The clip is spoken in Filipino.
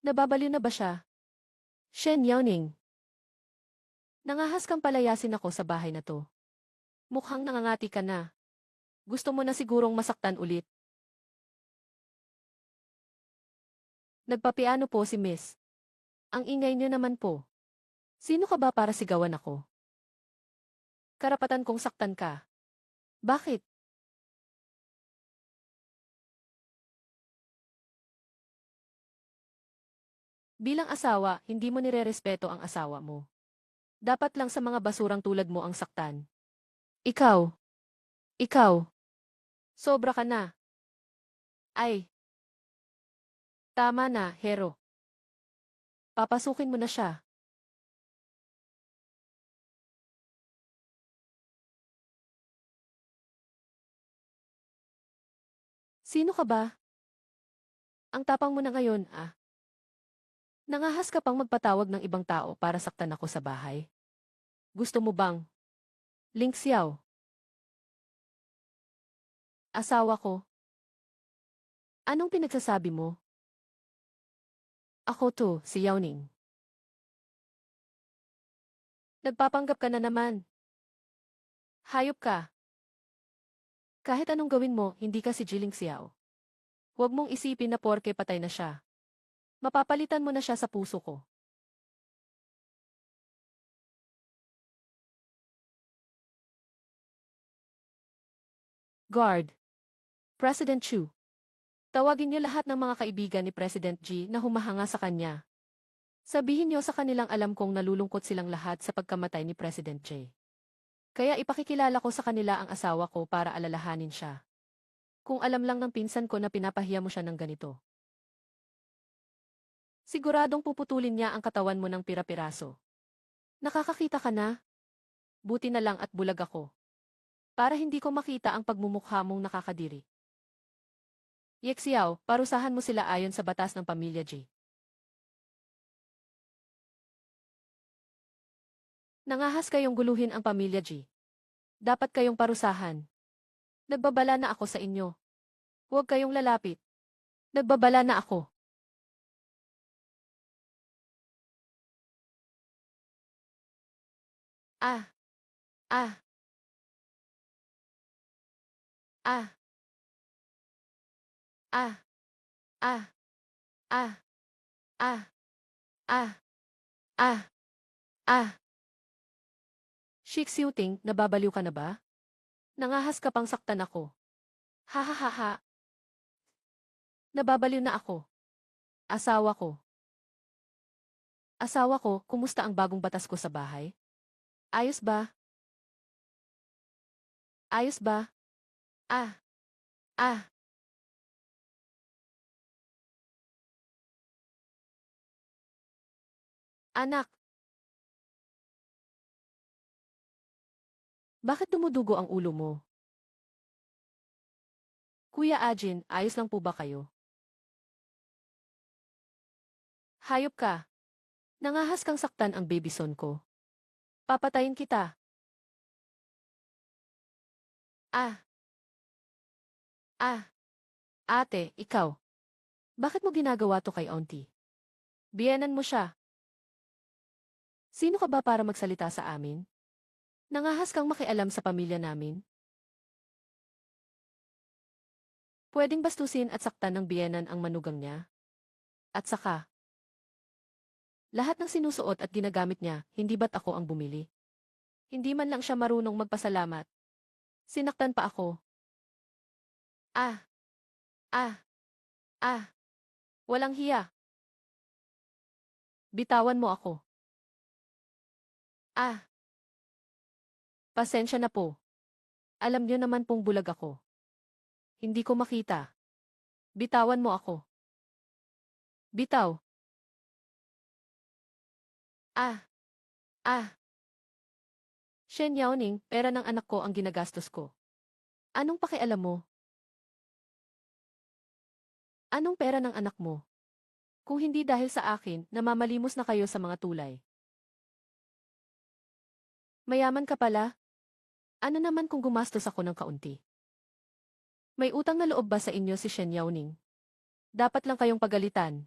Nababaliw na ba siya? Shen Yaoning. Nangahas kang palayasin ako sa bahay na to. Mukhang nangangati ka na. Gusto mo na sigurong masaktan ulit. Nagpapiano po si Miss. Ang ingay niyo naman po. Sino ka ba para sigawan ako? Karapatan kong saktan ka. Bakit? Bilang asawa, hindi mo nirerespeto ang asawa mo. Dapat lang sa mga basurang tulad mo ang saktan. Ikaw. Ikaw. Sobra ka na. Ay, tama na, Hero. Papasukin mo na siya. Sino ka ba? Ang tapang mo na ngayon, ah. Nangahas ka pang magpatawag ng ibang tao para saktan ako sa bahay. Gusto mo bang? Ling Xiao. Asawa ko. Anong pinagsasabi mo? Ako to, si Yaoning. Nagpapanggap ka na naman. Hayop ka. Kahit anong gawin mo, hindi ka si Jiling Xiao. Huwag mong isipin na porke patay na siya. Mapapalitan mo na siya sa puso ko. Guard. President Chu. Tawagin niyo lahat ng mga kaibigan ni President G na humahanga sa kanya. Sabihin niyo sa kanilang alam kong nalulungkot silang lahat sa pagkamatay ni President J. Kaya ipakikilala ko sa kanila ang asawa ko para alalahanin siya. Kung alam lang ng pinsan ko na pinapahiya mo siya ng ganito. Siguradong puputulin niya ang katawan mo ng pira-piraso. Nakakakita ka na? Buti na lang at bulag ako. Para hindi ko makita ang pagmumukha mong nakakadiri. Yexiao, parusahan mo sila ayon sa batas ng pamilya J. Nangahas kayong guluhin ang pamilya G. Dapat kayong parusahan. Nagbabala na ako sa inyo. Huwag kayong lalapit. Nagbabala na ako. Ah, ah, ah, ah, ah, ah, ah, ah, ah, ah. Shixiuting, nababaliw ka na ba? Nangahas ka pang saktan ako. Ha ha ha ha. Nababaliw na ako. Asawa ko. Asawa ko, kumusta ang bagong batas ko sa bahay? Ayos ba? Ayos ba? Ah, ah. Anak, bakit dumudugo ang ulo mo? Kuya Ajin, ayos lang po ba kayo? Hayop ka. Nangahas kang saktan ang baby son ko. Papatayin kita. Ah, ah. Ate, ikaw. Bakit mo ginagawa to kay auntie? Biyenan mo siya. Sino ka ba para magsalita sa amin? Nangahas kang makialam sa pamilya namin? Pwedeng bastusin at saktan ng biyenan ang manugang niya? At saka, lahat ng sinusuot at ginagamit niya, hindi ba't ako ang bumili? Hindi man lang siya marunong magpasalamat. Sinaktan pa ako. Ah, ah, ah. Walang hiya. Bitawan mo ako. Ah, pasensya na po. Alam niyo naman pong bulag ako. Hindi ko makita. Bitawan mo ako. Bitaw. Ah, ah. Shen Yaoning, pera ng anak ko ang ginagastos ko. Anong pakialam mo? Anong pera ng anak mo? Kung hindi dahil sa akin, namamalimos na kayo sa mga tulay. Mayaman ka pala? Ano naman kung gumastos ako ng kaunti? May utang na loob ba sa inyo si Shen Yaoning? Dapat lang kayong pagalitan.